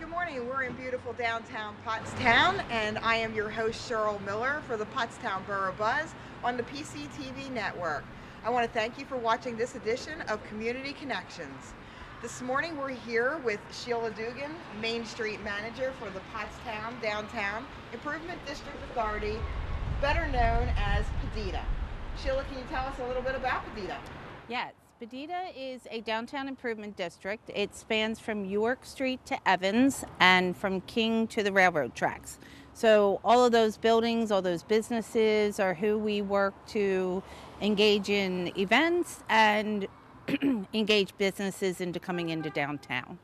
Good morning. We're in beautiful downtown Pottstown, and I am your host, Cheryl Miller, for the Pottstown Borough Buzz on the PCTV network. I want to thank you for watching this edition of Community Connections. This morning, we're here with Sheila Dugan, Main Street Manager for the Pottstown Downtown Improvement District Authority, better known as PDITA. Sheila, can you tell us a little bit about PDITA? Yes, PDITA is a downtown improvement district. It spans from York Street to Evans and from King to the railroad tracks. So all of those buildings, all those businesses are who we work to engage in events and engage businesses into coming into downtown.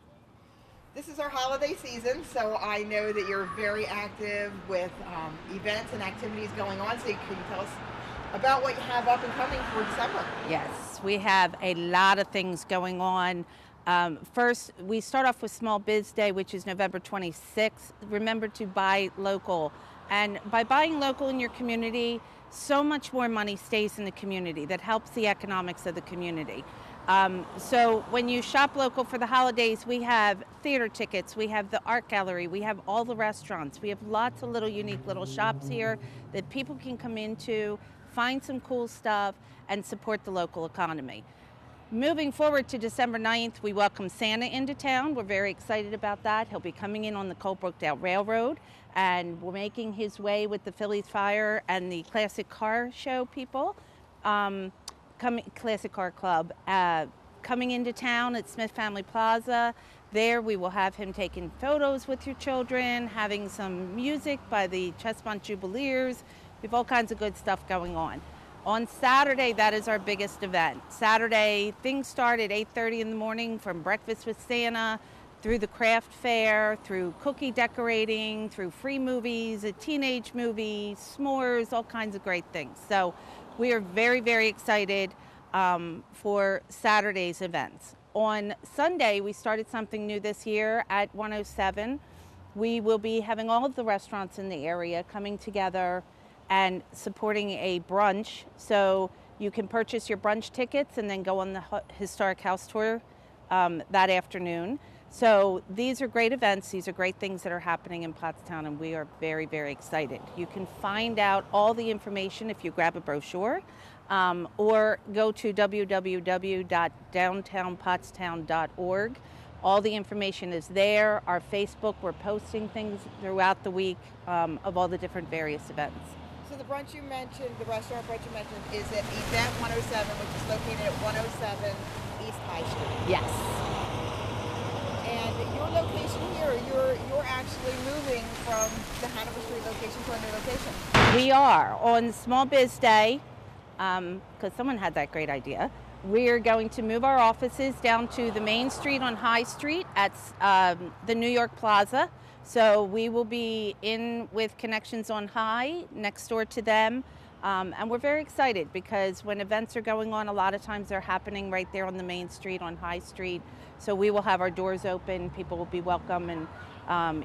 This is our holiday season, so I know that you're very active with events and activities going on. So can you tell us about what you have up and coming for December? Yes, we have a lot of things going on. First, we start off with Small Biz Day, which is November 26th. Remember to buy local. And by buying local in your community, so much more money stays in the community. That helps the economics of the community. So when you shop local for the holidays, we have theater tickets, we have the art gallery, we have all the restaurants. We have lots of little unique little shops here that people can come into, find some cool stuff, and support the local economy. Moving forward to December 9th, we welcome Santa into town. We're very excited about that. He'll be coming in on the Colebrookdale Railroad, and we're making his way with the Phillies Fire and the Classic Car Show people. Classic Car Club coming into town at Smith Family Plaza. There we will have him taking photos with your children, having some music by the Chestnut Jubileers. We have all kinds of good stuff going on. On Saturday, that is our biggest event. Saturday, things start at 8:30 in the morning, from breakfast with Santa, through the craft fair, through cookie decorating, through free movies, a teenage movie, s'mores, all kinds of great things. So we are very, very excited for Saturday's events. On Sunday, we started something new this year at 107. We will be having all of the restaurants in the area coming together and supporting a brunch. So you can purchase your brunch tickets and then go on the historic house tour that afternoon. So these are great events. These are great things that are happening in Pottstown, and we are very, very excited. You can find out all the information if you grab a brochure or go to www.downtownpottstown.org. All the information is there. Our Facebook, we're posting things throughout the week of all the different various events. So the brunch you mentioned, the restaurant brunch you mentioned, is at Event 107, which is located at 107 East High Street. Yes. And your location here, you're actually moving from the Hanover Street location to a new location. We are. On Small Biz Day, because someone had that great idea, we're going to move our offices down to the Main Street on High Street at the New York Plaza. So we will be in with Connections on High, next door to them. And we're very excited because when events are going on, a lot of times they're happening right there on the Main Street on High Street. So we will have our doors open, people will be welcome and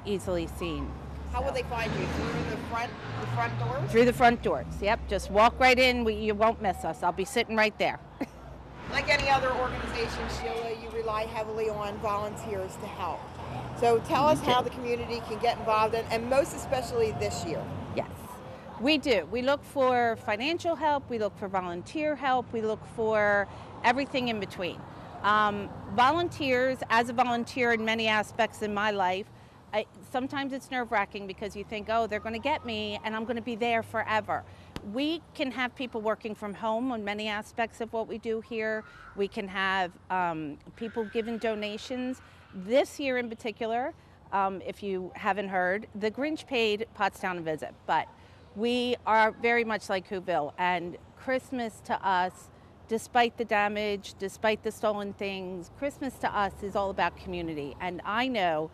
easily seen. How will they find you? Through the front doors? Through the front doors, yep. Just walk right in, you won't miss us. I'll be sitting right there. Like any other organization, Sheila, you rely heavily on volunteers to help. So tell us how the community can get involved, and most especially this year. Yes, we do. We look for financial help, we look for volunteer help, we look for everything in between. Volunteers, as a volunteer in many aspects in my life, sometimes it's nerve-wracking because you think, oh, they're going to get me and I'm going to be there forever. We can have people working from home on many aspects of what we do here. We can have people giving donations. This year in particular, if you haven't heard, the Grinch paid Pottstown a visit, but we are very much like Whoville, and Christmas to us, despite the damage, despite the stolen things, Christmas to us is all about community. And I know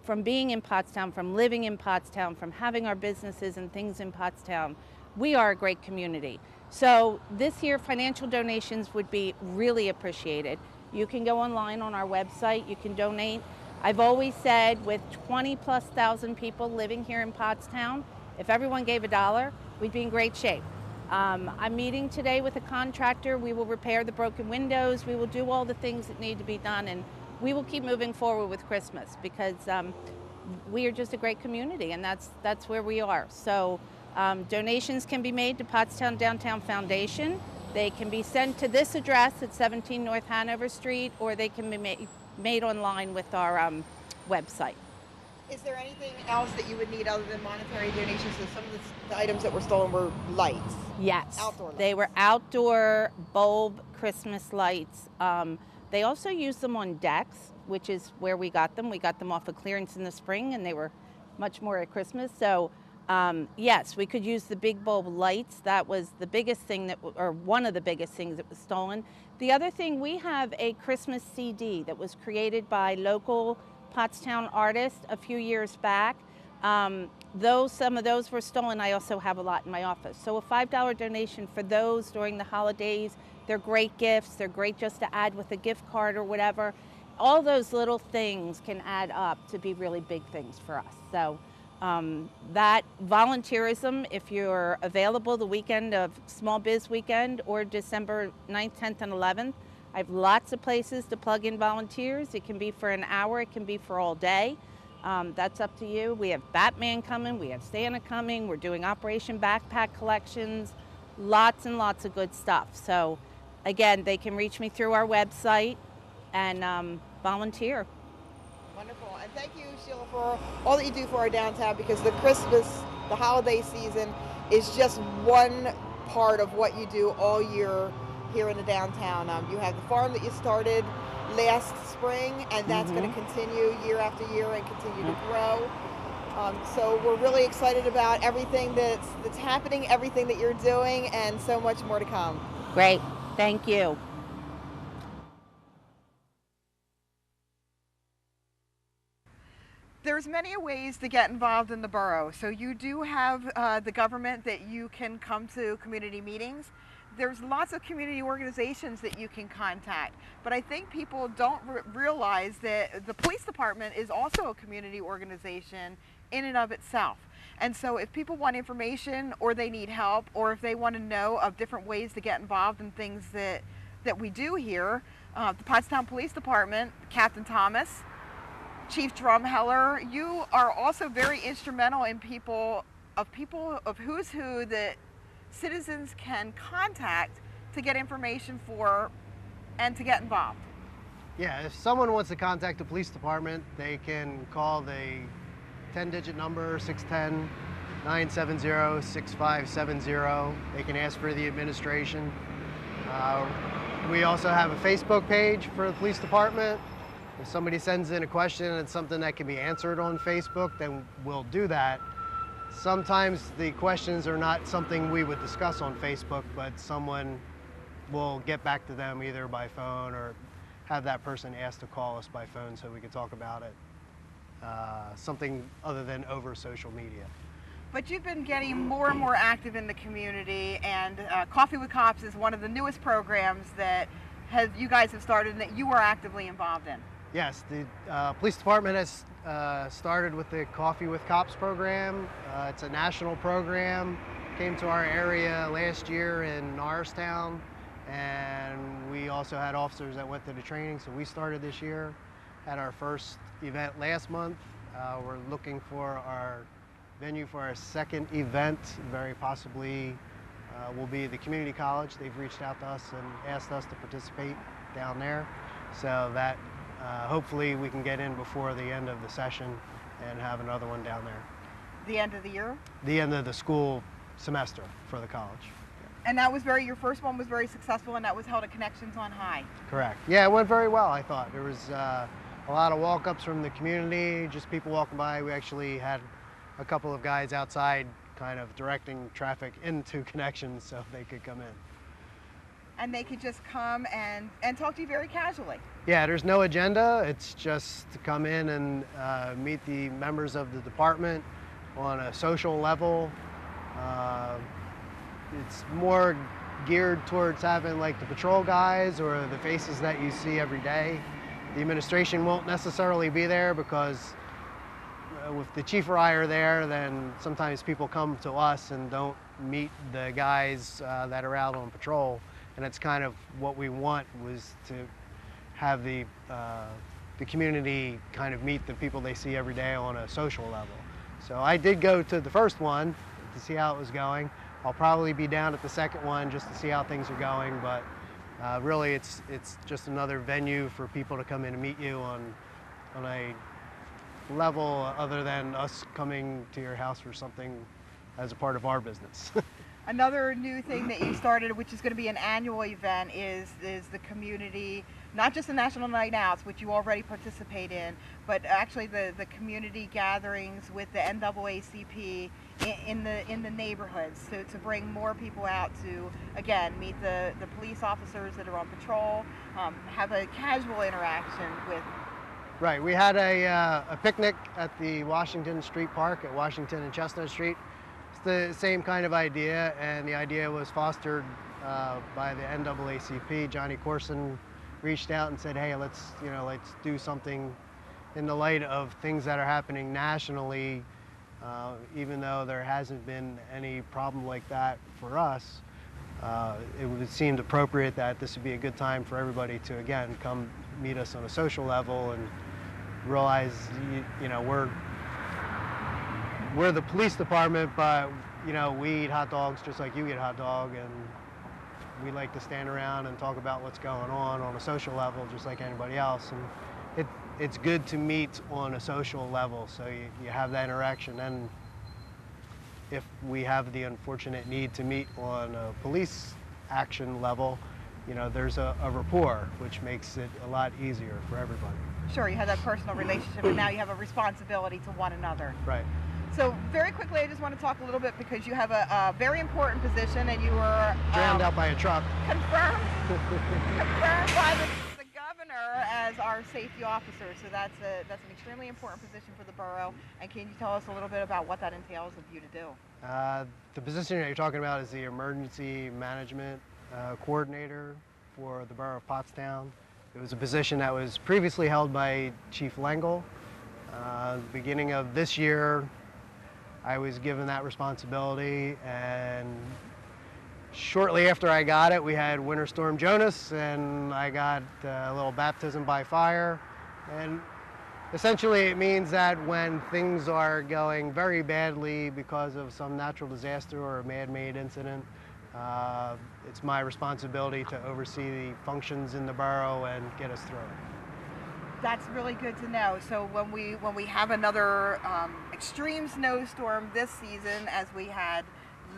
from being in Pottstown, from living in Pottstown, from having our businesses and things in Pottstown, we are a great community. So this year, financial donations would be really appreciated. You can go online on our website, you can donate. I've always said with 20,000+ people living here in Pottstown, if everyone gave $1, we'd be in great shape. I'm meeting today with a contractor. We will repair the broken windows. We will do all the things that need to be done, and we will keep moving forward with Christmas because we are just a great community, and that's where we are. So donations can be made to Pottstown Downtown Foundation. They can be sent to this address at 17 North Hanover Street, or they can be made online with our website. Is there anything else that you would need other than monetary donations? So some of the items that were stolen were lights. Yes, Outdoor lights. they were outdoor bulb Christmas lights. They also used them on decks, which is where we got them. We got them off of clearance in the spring, and they were much more at Christmas. So yes, we could use the big bulb lights. That was the biggest thing or one of the biggest things that was stolen. The other thing, we have a Christmas CD that was created by local Pottstown artists a few years back. Though some of those were stolen, I also have a lot in my office. So a $5 donation for those during the holidays, they're great gifts. They're great just to add with a gift card or whatever. All those little things can add up to be really big things for us. So that volunteerism, if you're available the weekend of Small Biz Weekend or December 9th, 10th, and 11th, I have lots of places to plug in volunteers. It can be for an hour, it can be for all day. That's up to you. We have Batman coming, we have Santa coming, we're doing Operation Backpack Collections, lots and lots of good stuff. So again, they can reach me through our website and volunteer. Wonderful. And thank you, Sheila, for all that you do for our downtown, because the holiday season is just one part of what you do all year here in the downtown. You have the farm that you started last spring, and that's going to continue year after year and continue to grow. So we're really excited about everything that's happening, everything that you're doing, and so much more to come. Great. Thank you. There's many ways to get involved in the borough. So you do have the government that you can come to community meetings. There's lots of community organizations that you can contact. But I think people don't realize that the police department is also a community organization in and of itself. And so if people want information, or they need help, or if they want to know of different ways to get involved in things that we do here, the Pottstown Police Department, Captain Thomas, Chief Drumheller, you are also very instrumental in people of who's who that citizens can contact to get information for and to get involved. Yeah, if someone wants to contact the police department, they can call the 10-digit number, 610-970-6570. They can ask for the administration. We also have a Facebook page for the police department. If somebody sends in a question and it's something that can be answered on Facebook, then we'll do that. Sometimes the questions are not something we would discuss on Facebook, but someone will get back to them either by phone, or have that person ask to call us by phone so we can talk about it. Something other than over social media. But you've been getting more and more active in the community, and Coffee with Cops is one of the newest programs that you guys have started and that you are actively involved in. Yes, the police department has started with the Coffee with Cops program. It's a national program. Came to our area last year in Norristown, and we also had officers that went to the training, so we started this year. Had our first event last month. We're looking for our venue for our second event. Very possibly will be the community college. They've reached out to us and asked us to participate down there, so that hopefully we can get in before the end of the session and have another one down there. The end of the year? The end of the school semester for the college. And that was your first one was very successful, and that was held at Connections on High. Correct. Yeah, it went very well, I thought. There was a lot of walk-ups from the community, just people walking by. We actually had a couple of guys outside kind of directing traffic into Connections so they could come in. And they could just come and talk to you very casually. Yeah, there's no agenda. It's just to come in and meet the members of the department on a social level. It's more geared towards having like the patrol guys or the faces that you see every day. The administration won't necessarily be there because if the chief or I are there, then sometimes people come to us and don't meet the guys that are out on patrol. And it's kind of what we want, was to have the the community kind of meet the people they see every day on a social level. So I did go to the first one to see how it was going. I'll probably be down at the second one just to see how things are going, but really it's just another venue for people to come in and meet you on a level other than us coming to your house for something as a part of our business. Another new thing that you started, which is going to be an annual event, is the community, not just the National Night Outs, which you already participate in, but actually the community gatherings with the NAACP in the neighborhoods, to bring more people out to, again, meet the police officers that are on patrol, have a casual interaction with. Right, we had a picnic at the Washington Street Park at Washington and Chestnut Street. The same kind of idea, and the idea was fostered by the NAACP. Johnny Corson reached out and said, hey, let's do something in the light of things that are happening nationally, even though there hasn't been any problem like that for us. It seemed appropriate that this would be a good time for everybody to, again, come meet us on a social level and realize, we're the police department, but we eat hot dogs just like you eat a hot dog, and we like to stand around and talk about what's going on a social level just like anybody else. And it's good to meet on a social level, so you have that interaction. And if we have the unfortunate need to meet on a police action level, there's a rapport, which makes it a lot easier for everybody. Sure, you have that personal relationship, and now you have a responsibility to one another. Right. So very quickly, I just want to talk a little bit, because you have a very important position, and you were drowned out by a truck. Confirmed by the governor as our safety officer. So that's an extremely important position for the borough. And can you tell us a little bit about what that entails of you to do? The position that you're talking about is the emergency management coordinator for the borough of Pottstown. It was a position that was previously held by Chief Lengel. Beginning of this year, I was given that responsibility, and shortly after I got it, we had Winter Storm Jonas, and I got a little baptism by fire. And essentially it means that when things are going very badly because of some natural disaster or a man-made incident, it's my responsibility to oversee the functions in the borough and get us through it. That's really good to know. So when we have another extreme snowstorm this season, as we had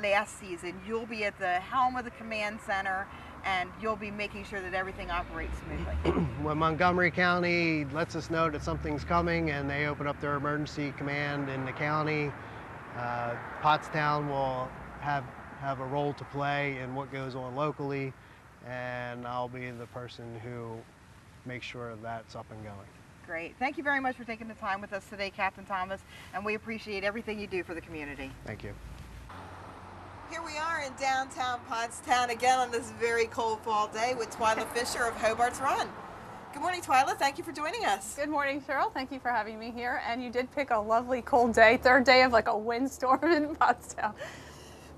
last season, you'll be at the helm of the command center, and you'll be making sure that everything operates smoothly. When Montgomery County lets us know that something's coming and they open up their emergency command in the county, Pottstown will have a role to play in what goes on locally, and I'll be the person who make sure that's up and going. Great. Thank you very much for taking the time with us today, Captain Thomas, and we appreciate everything you do for the community. Thank you. Here we are in downtown Pottstown again on this very cold fall day with Twyla Fisher of Hobarts Run. Good morning, Twyla. Thank you for joining us. Good morning, Cheryl. Thank you for having me here. And you did pick a lovely cold day, third day of like a windstorm in Pottstown.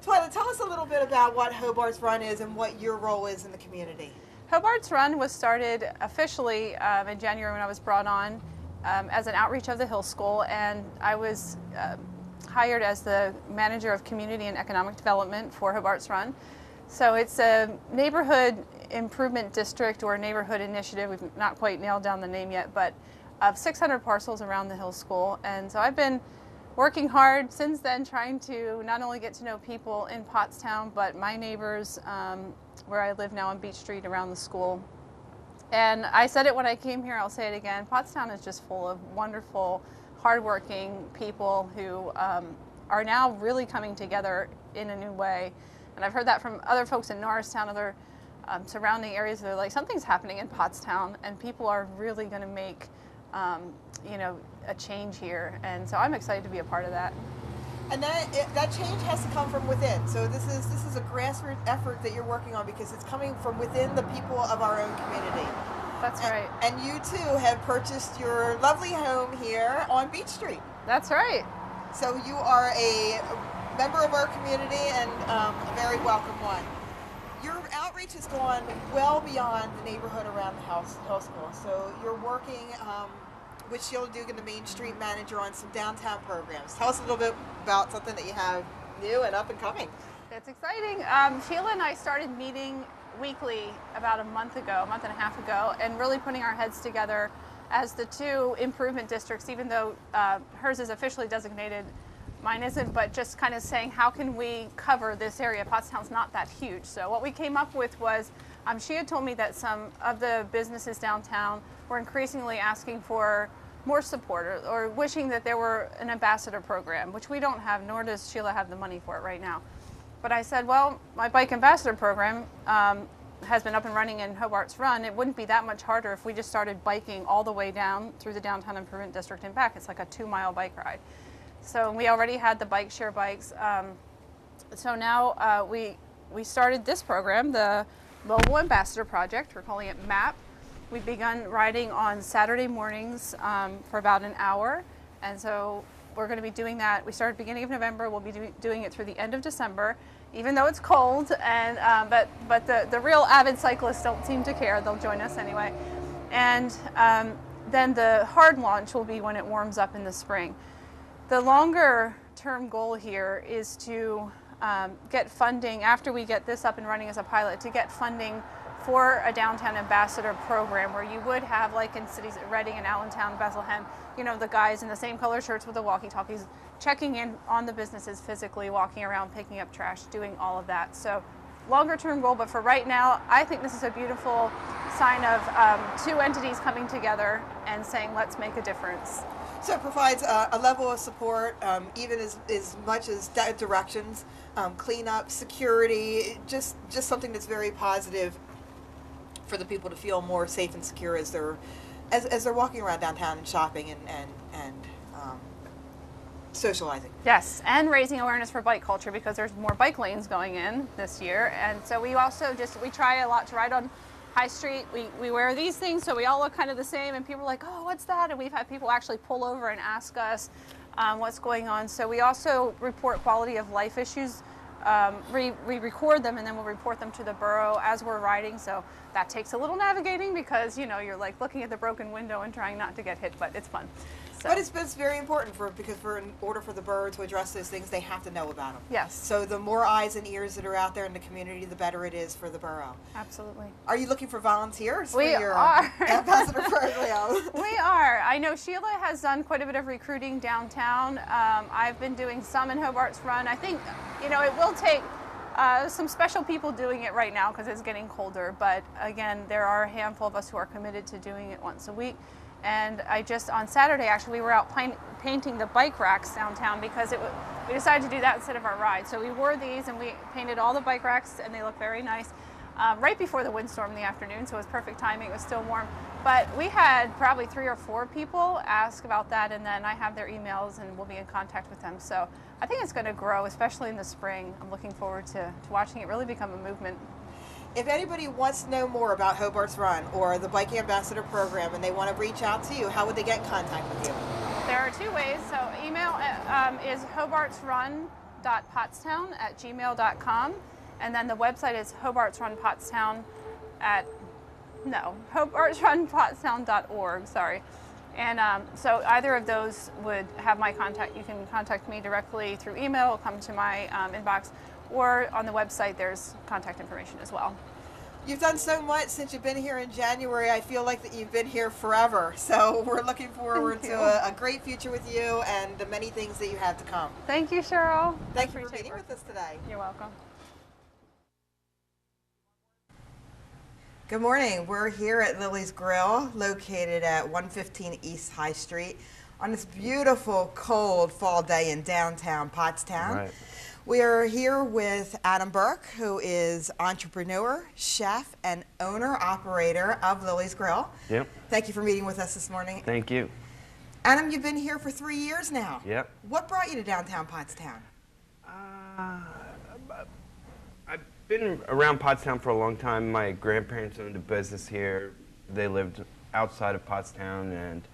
Twyla, tell us a little bit about what Hobarts Run is and what your role is in the community. Hobarts Run was started officially in January when I was brought on as an outreach of the Hill School, and I was hired as the manager of community and economic development for Hobarts Run. So it's a neighborhood improvement district or neighborhood initiative. We've not quite nailed down the name yet, but of 600 parcels around the Hill School. And so I've been working hard since then, trying to not only get to know people in Pottstown, but my neighbors where I live now on Beach Street around the school. And I said it when I came here, I'll say it again, Pottstown is just full of wonderful, hardworking people who are now really coming together in a new way. And I've heard that from other folks in Norristown, other surrounding areas. They're like, something's happening in Pottstown, and people are really going to make a change here. And so I'm excited to be a part of that. And that change has to come from within. So this is a grassroots effort that you're working on, because it's coming from within the people of our own community. That's right. And you too have purchased your lovely home here on Beach Street. That's right. So you are a member of our community, and a very welcome one. Your outreach outreach has gone well beyond the neighborhood around the health school. So you're working with Sheila Dugan, the Main Street manager, on some downtown programs. Tell us a little bit about something that you have new and up and coming. It's exciting. Sheila and I started meeting weekly about a month and a half ago, and really putting our heads together as the two improvement districts, even though hers is officially designated, mine isn't, but just kind of saying, how can we cover this area? Pottstown's not that huge. So what we came up with was, she had told me that some of the businesses downtown were increasingly asking for more support, or wishing that there were an ambassador program, which we don't have, nor does Sheila have the money for it right now. But I said, well, my bike ambassador program has been up and running in Hobarts Run. It wouldn't be that much harder if we just started biking all the way down through the downtown improvement district and back. It's like a 2-mile bike ride. So we already had the bike share bikes. So now we started this program, the Mobile Ambassador Project. We're calling it MAP. We've begun riding on Saturday mornings for about an hour. And so we're going to be doing that. We started beginning of November. We'll be doing it through the end of December, even though it's cold. And but the real avid cyclists don't seem to care. They'll join us anyway. And then the hard launch will be when it warms up in the spring. The longer term goal here is to get funding, after we get this up and running as a pilot, to get funding for a downtown ambassador program where you would have, like in cities Reading and Allentown, Bethlehem, you know, the guys in the same color shirts with the walkie-talkies, checking in on the businesses physically, walking around, picking up trash, doing all of that. So longer term goal, but for right now, I think this is a beautiful sign of two entities coming together and saying, let's make a difference. So it provides a level of support, even as much as directions, cleanup, security, just something that's very positive for the people to feel more safe and secure as they're walking around downtown and shopping and socializing. Yes, and raising awareness for bike culture, because there's more bike lanes going in this year. And so we also we try a lot to ride on High Street. We wear these things, so we all look kind of the same, and people are like, oh, what's that? And we've had people actually pull over and ask us what's going on. So we also report quality of life issues. We record them, and then we'll report them to the borough as we're riding. So that takes a little navigating, because you know, you're like looking at the broken window and trying not to get hit, but it's fun. So. But it's very important because in order for the borough to address those things, they have to know about them. Yes. So the more eyes and ears that are out there in the community, the better it is for the borough. Absolutely. Are you looking for volunteers for your are. ambassador program? We are. I know Sheila has done quite a bit of recruiting downtown. I've been doing some in Hobarts Run. I think, you know, it will take some special people doing it right now because it's getting colder. But again, there are a handful of us who are committed to doing it once a week. And on Saturday, actually, we were out painting the bike racks downtown, because we decided to do that instead of our ride. So we wore these and we painted all the bike racks, and they look very nice. Right before the windstorm in the afternoon, so it was perfect timing. It was still warm. But we had probably 3 or 4 people ask about that, and then I have their emails and we'll be in contact with them. So I think it's going to grow, especially in the spring. I'm looking forward to watching it really become a movement. If anybody wants to know more about Hobarts Run or the Bike Ambassador Program and they want to reach out to you, how would they get in contact with you? There are 2 ways. So email is hobartsrun.pottstown@gmail.com, and then the website is hobartsrunpottstown.org. Sorry. And so either of those would have my contact. You can contact me directly through email, or come to my inbox, or on the website there's contact information as well. You've done so much since you've been here in January. I feel like that you've been here forever. So we're looking forward to a great future with you and the many things that you have to come. Thank you, Cheryl. Thank you for meeting with us today. You're welcome. Good morning. We're here at Lily's Grill, located at 115 East High Street, on this beautiful, cold fall day in downtown Pottstown. Right. We are here with Adam Burke, who is entrepreneur, chef, and owner-operator of Lily's Grill. Yep. Thank you for meeting with us this morning. Thank you. Adam, you've been here for 3 years now. Yep. What brought you to downtown Pottstown? I've been around Pottstown for a long time. My grandparents owned a business here. They lived outside of Pottstown, and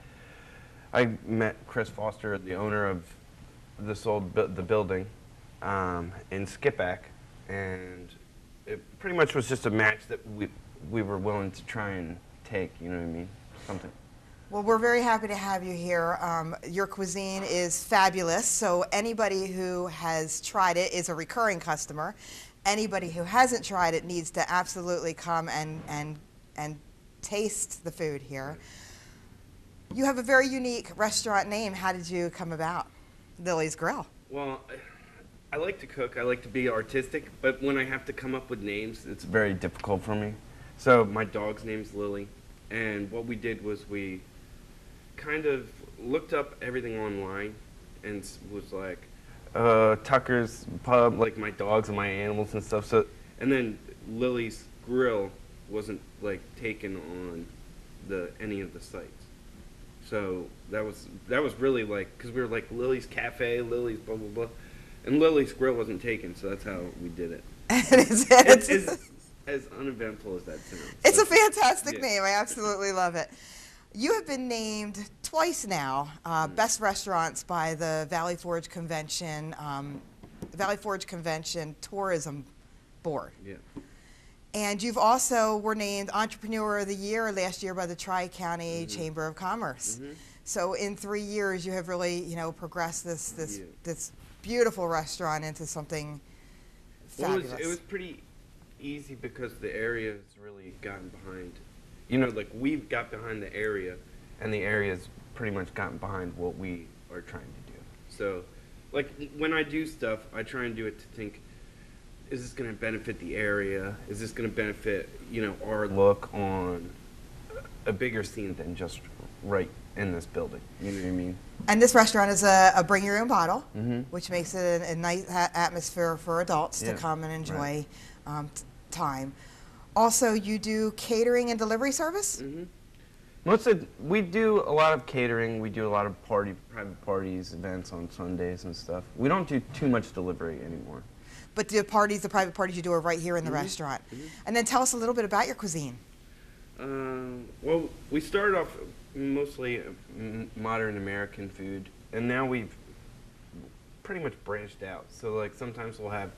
I met Chris Foster, the owner of the building, in Skipback, and it pretty much was just a match that we were willing to try and take. You know what I mean? Something. Well, we're very happy to have you here. Your cuisine is fabulous, so anybody who has tried it is a recurring customer. Anybody who hasn't tried it needs to absolutely come and taste the food here. You have a very unique restaurant name. How did you come about? Lily's Grill. Well, I like to cook. I like to be artistic, but when I have to come up with names, it's very difficult for me. So my dog's name's Lily, and what we did was we kind of looked up everything online and was like, Tucker's Pub, like my dogs and my animals and stuff. So, and then Lily's Grill wasn't like taken on any of the sites. So that was really like, because we were like Lily's Cafe, Lily's blah blah blah, and Lily's Grill wasn't taken. So that's how we did it. It's as uneventful as that sounds. It's a fantastic name. I absolutely love it. You have been named twice now Best Restaurants by the Valley Forge Convention Tourism Board. Yeah. And you've also were named Entrepreneur of the Year last year by the Tri-County Chamber of Commerce. So in 3 years, you have really, progressed this beautiful restaurant into something fabulous. It was pretty easy because the area has really gotten behind. Like we've got behind the area, and the area's pretty much gotten behind what we are trying to do. So, like when I do stuff, I try and do it to think, is this going to benefit the area? Is this going to benefit, our look on a bigger scene than just right in this building? You know what I mean? And this restaurant is a bring your own bottle, which makes it a nice atmosphere for adults to come and enjoy time. Also, you do catering and delivery service? We do a lot of catering. We do a lot of private parties, events on Sundays and stuff. We don't do too much delivery anymore. But the private parties you do are right here in the restaurant. And then tell us a little bit about your cuisine. Well, we started off mostly modern American food, and now we've pretty much branched out. So like sometimes we'll have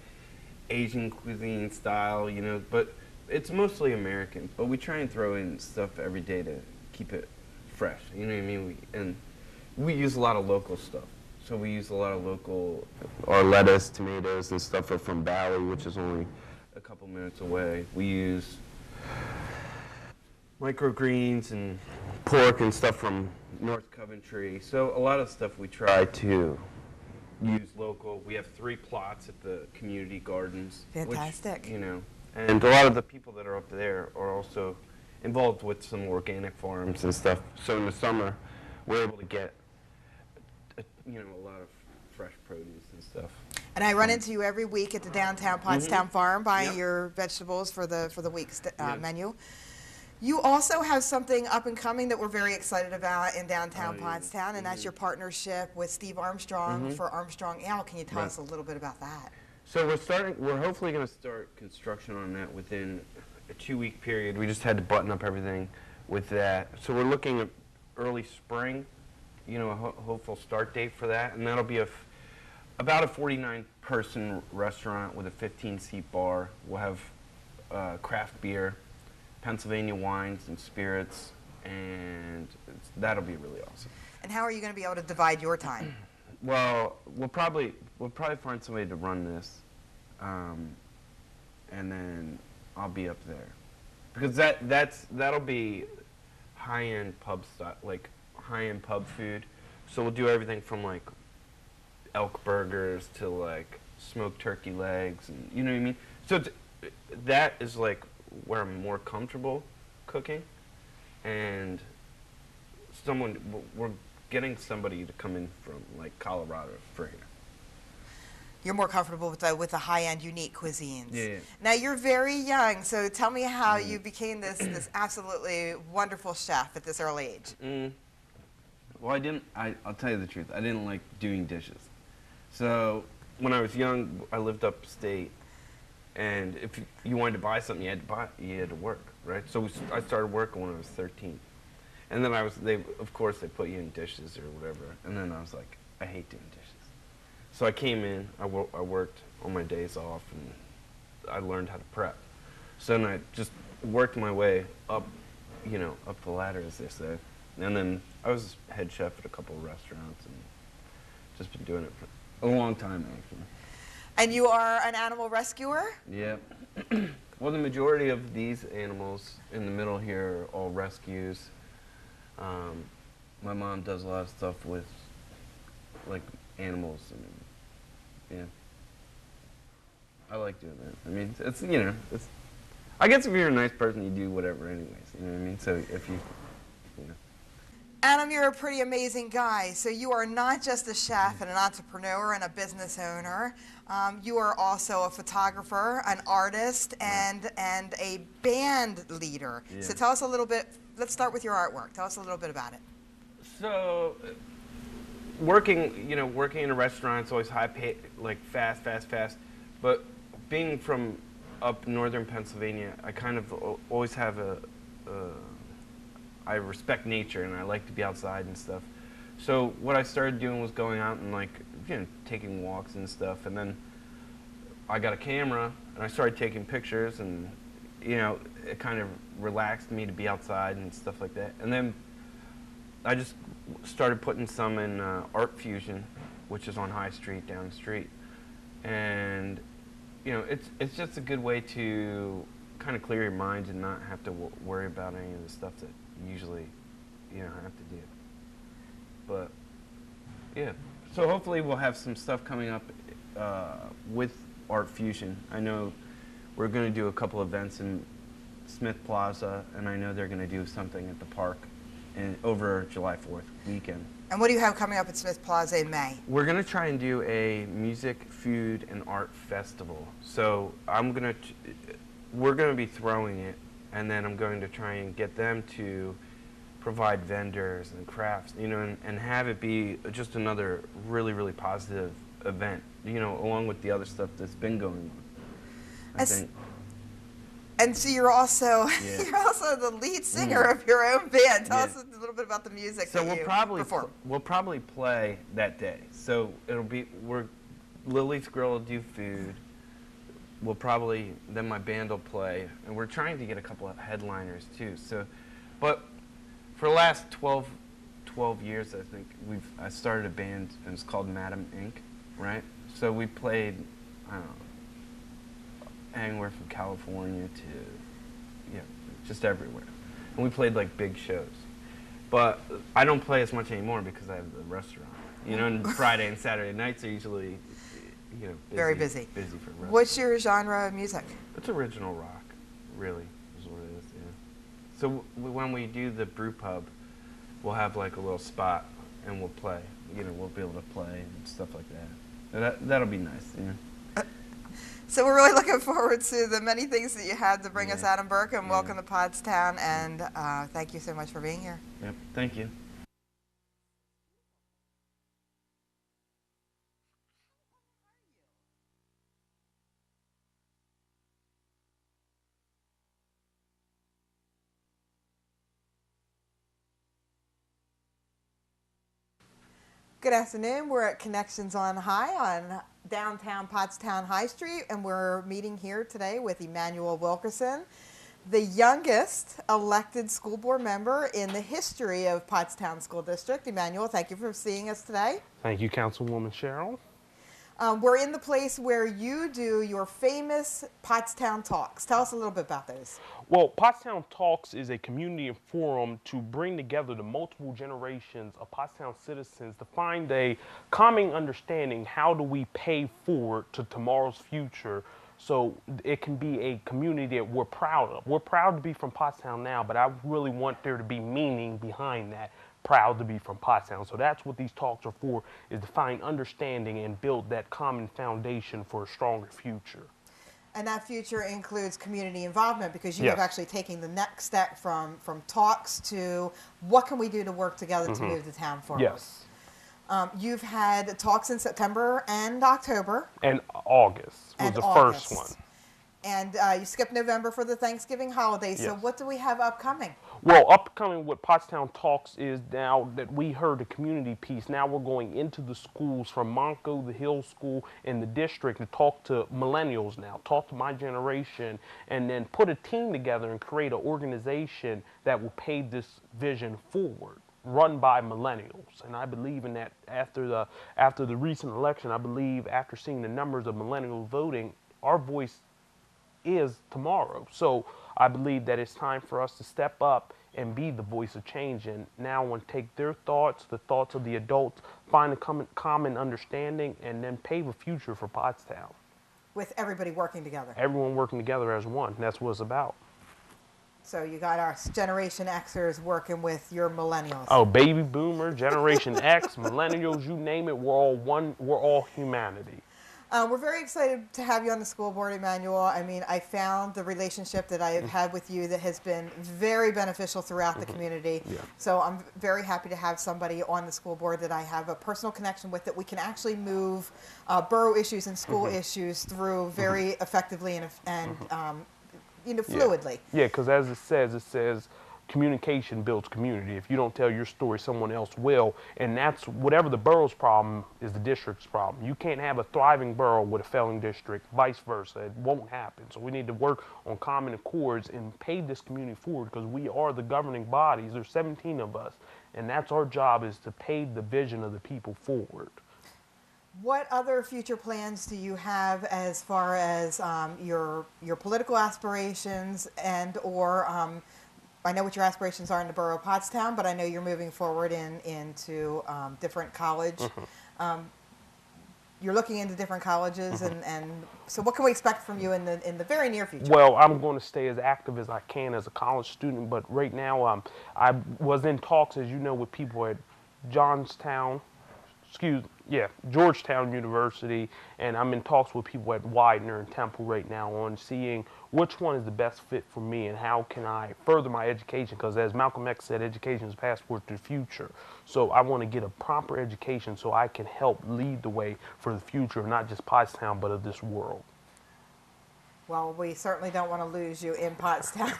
Asian cuisine style, but it's mostly American. But we try and throw in stuff every day to keep it fresh. You know what I mean? We use a lot of local stuff. So we use a lot of our lettuce, tomatoes, and stuff are from Bali, which is only a couple minutes away. We use microgreens and pork and stuff from North Coventry. So a lot of stuff we try to use local. We have 3 plots at the community gardens. Fantastic. Which, and a lot of the people that are up there are also involved with some organic farms and stuff. So in the summer, we're able to get a lot of fresh produce and stuff. And I run into you every week at the downtown Pottstown Farm buying your vegetables for the week's menu. You also have something up and coming that we're very excited about in downtown Pottstown, and that's your partnership with Steve Armstrong for Armstrong Ale. Can you tell us a little bit about that? So we're hopefully going to start construction on that within a 2-week period. We just had to button up everything with that. So we're looking at early spring. A hopeful start date for that, and that'll be about a 49-person restaurant with a 15-seat bar. We'll have craft beer, Pennsylvania wines and spirits, and that'll be really awesome. And how are you going to be able to divide your time? Well, we'll probably find somebody to run this, and then I'll be up there, because that'll be high-end pub style, like high-end pub food. So we'll do everything from like elk burgers to like smoked turkey legs, and you know what I mean. So that is like where I'm more comfortable cooking, and we're getting somebody to come in from like Colorado for here. You're more comfortable with the high-end, unique cuisines. Yeah. Now you're very young, so tell me how you became this absolutely wonderful chef at this early age. Well, I'll tell you the truth. I didn't like doing dishes. So when I was young, I lived upstate, and if you wanted to buy something, you had to work, right? So I started working when I was 13, and then of course they put you in dishes or whatever, and then I was like, I hate doing dishes. So I came in, I worked on my days off, and I learned how to prep. So then I just worked my way up, up the ladder, as they say. And then I was head chef at a couple of restaurants and just been doing it for a long time, actually. And you are an animal rescuer? Yep. Well, the majority of these animals in the middle here are all rescues. My mom does a lot of stuff with, like, animals. And, yeah. I like doing that. I mean, it's, I guess if you're a nice person, you do whatever anyways. You know what I mean? So if you. Adam, you're a pretty amazing guy. So you are not just a chef and an entrepreneur and a business owner. You are also a photographer, an artist, and a band leader. Yeah. So tell us a little bit. Let's start with your artwork. Tell us a little bit about it. So, working in a restaurant, it's always high pay, like fast. But being from up northern Pennsylvania, I kind of always have I respect nature and I like to be outside and stuff. So what I started doing was going out and taking walks and stuff. And then I got a camera and I started taking pictures, and it kind of relaxed me to be outside and stuff like that. And then I just started putting some in Art Fusion, which is on High Street down the street. And it's just a good way to kind of clear your mind and not have to worry about any of the stuff that usually I have to do. But yeah, so hopefully we'll have some stuff coming up with Art Fusion. I know we're going to do a couple events in Smith Plaza, and I know they're going to do something at the park over July 4th weekend. And what do you have coming up at Smith Plaza in May? We're going to try and do a music, food, and art festival. So we're going to be throwing it, and then I'm going to try and get them to provide vendors and crafts, and have it be just another really, really positive event, along with the other stuff that's been going on, I think. And so you're also you're also the lead singer of your own band. Tell us a little bit about the music that you perform. We'll probably play that day. So it'll be Lily's Grill will do food. Then my band will play, and we're trying to get a couple of headliners too. So, but for the last 12 years, I think I started a band, and it's called Madam Inc. Right? So we played, I don't know, anywhere from California to, just everywhere. And we played like big shows. But I don't play as much anymore because I have the restaurant. And Friday and Saturday nights are usually, very busy. Busy for restaurants. What's your genre of music? It's original rock, really, is what it is, yeah. So when we do the brew pub, we'll have like a little spot and we'll play. We'll be able to play and stuff like that. That'll be nice, So we're really looking forward to the many things that you had to bring us, Adam Burke, and welcome to Pottstown, and thank you so much for being here. Yep, thank you. Good afternoon. We're at Connections on High on downtown Pottstown High Street, and we're meeting here today with Emmanuel Wilkerson, the youngest elected school board member in the history of Pottstown School District. Emmanuel, thank you for seeing us today. Thank you, Councilwoman Cheryl. We're in the place where you do your famous Pottstown Talks. Tell us a little bit about those. Well, Pottstown Talks is a community forum to bring together the multiple generations of Pottstown citizens to find a common understanding. How do we pay forward to tomorrow's future so it can be a community that we're proud of? We're proud to be from Pottstown now, but I really want there to be meaning behind that. Proud to be from Pottstown. So that's what these talks are for, is to find understanding and build that common foundation for a stronger future. And that future includes community involvement, because you have actually taken the next step from talks to what can we do to work together to move the town forward. Yes. You've had talks in September and October. And August was the first one. And you skipped November for the Thanksgiving holiday. So what do we have upcoming? Well, upcoming with Pottstown Talks is now that we heard the community piece. Now we're going into the schools from Monco, the Hill School, and the district to talk to millennials now, talk to my generation, and then put a team together and create an organization that will pay this vision forward, run by millennials. And I believe in that. After the recent election, I believe after seeing the numbers of millennials voting, our voice is tomorrow. So I believe that it's time for us to step up and be the voice of change, and now want to take their thoughts, the thoughts of the adults, find a common understanding, and then pave a future for Pottstown. With everybody working together. Everyone working together as one. That's what it's about. So you got our Generation Xers working with your millennials. Oh, baby boomer, Generation X, millennials, you name it, we're all one, we're all humanity. We're very excited to have you on the school board, Emmanuel. I mean, I found the relationship that I have had with you that has been very beneficial throughout the community. Yeah. So I'm very happy to have somebody on the school board that I have a personal connection with, that we can actually move borough issues and school issues through very effectively and fluidly. Yeah, because as it says, communication builds community. If you don't tell your story, someone else will. And that's whatever the borough's problem is the district's problem. You can't have a thriving borough with a failing district, vice versa. It won't happen. So we need to work on common accords and pay this community forward, because we are the governing bodies. There's 17 of us. And that's our job, is to pave the vision of the people forward. What other future plans do you have as far as your political aspirations and/or I know what your aspirations are in the borough of Pottstown, but I know you're moving forward into different college. You're looking into different colleges, and so what can we expect from you in the very near future? Well, I'm going to stay as active as I can as a college student, but right now I was in talks, as you know, with people at Georgetown University, and I'm in talks with people at Widener and Temple right now on seeing which one is the best fit for me and how can I further my education, because as Malcolm X said, education is a passport to the future. So I want to get a proper education so I can help lead the way for the future of not just Pottstown, but of this world. Well, we certainly don't want to lose you in Pottstown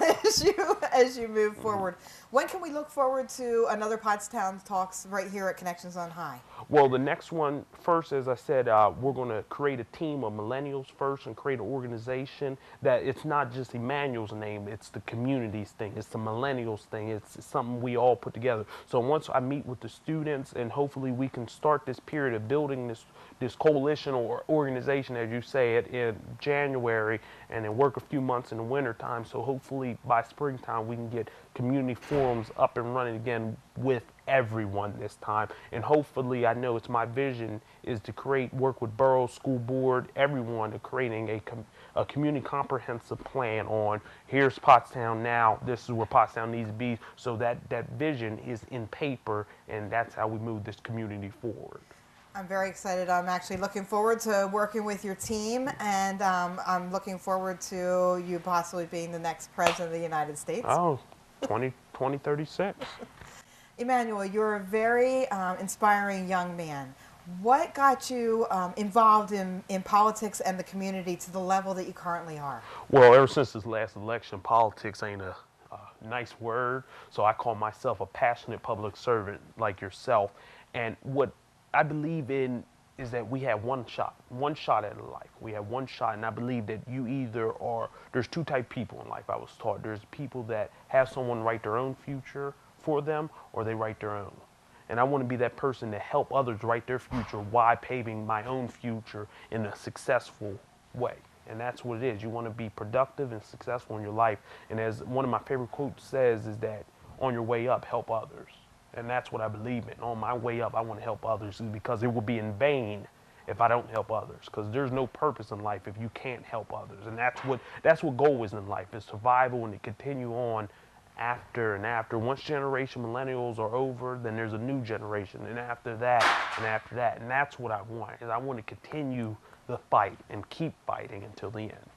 as you move forward. When can we look forward to another Pottstown Talks right here at Connections on High? Well, the next one, first, as I said, we're going to create a team of millennials first and create an organization that it's not just Emmanuel's name, it's the community's thing, it's the millennials thing, it's something we all put together. So once I meet with the students, and hopefully we can start this period of building this coalition or organization, as you say it, in January, and then work a few months in the winter time. So hopefully by springtime we can get community forums up and running again with everyone this time. And hopefully, I know it's my vision, is to work with borough, school board, everyone, to creating a community comprehensive plan on here's Pottstown now, this is where Pottstown needs to be, so that vision is in paper, and that's how we move this community forward. I'm very excited. I'm actually looking forward to working with your team, and I'm looking forward to you possibly being the next president of the United States. Oh, 2036. Emmanuel, you're a very inspiring young man. What got you involved in politics and the community to the level that you currently are? Well, ever since this last election, politics ain't a nice word, so I call myself a passionate public servant like yourself. And what I believe in is that we have one shot at life. We have one shot, and I believe that you either are, there's two type of people in life, I was taught. There's people that have someone write their own future for them, or they write their own. And I want to be that person to help others write their future while paving my own future in a successful way. And that's what it is. You want to be productive and successful in your life. And as one of my favorite quotes says, is that on your way up, help others. And that's what I believe in. On my way up, I want to help others, because it will be in vain if I don't help others, because there's no purpose in life if you can't help others. And that's what goal is in life, is survival, and to continue on after and after. Once generation millennials are over, then there's a new generation, and after that, and after that. And that's what I want, is I want to continue the fight and keep fighting until the end.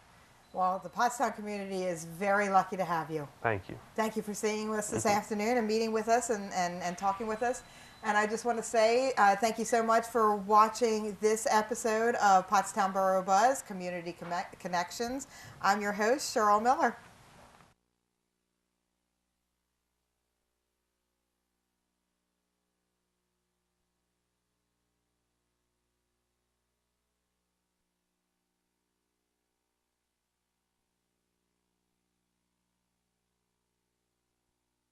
Well, the Pottstown community is very lucky to have you. Thank you. Thank you for staying with us this afternoon and meeting with us and talking with us. And I just want to say thank you so much for watching this episode of Pottstown Borough Buzz Community Connections. I'm your host, Cheryl Miller.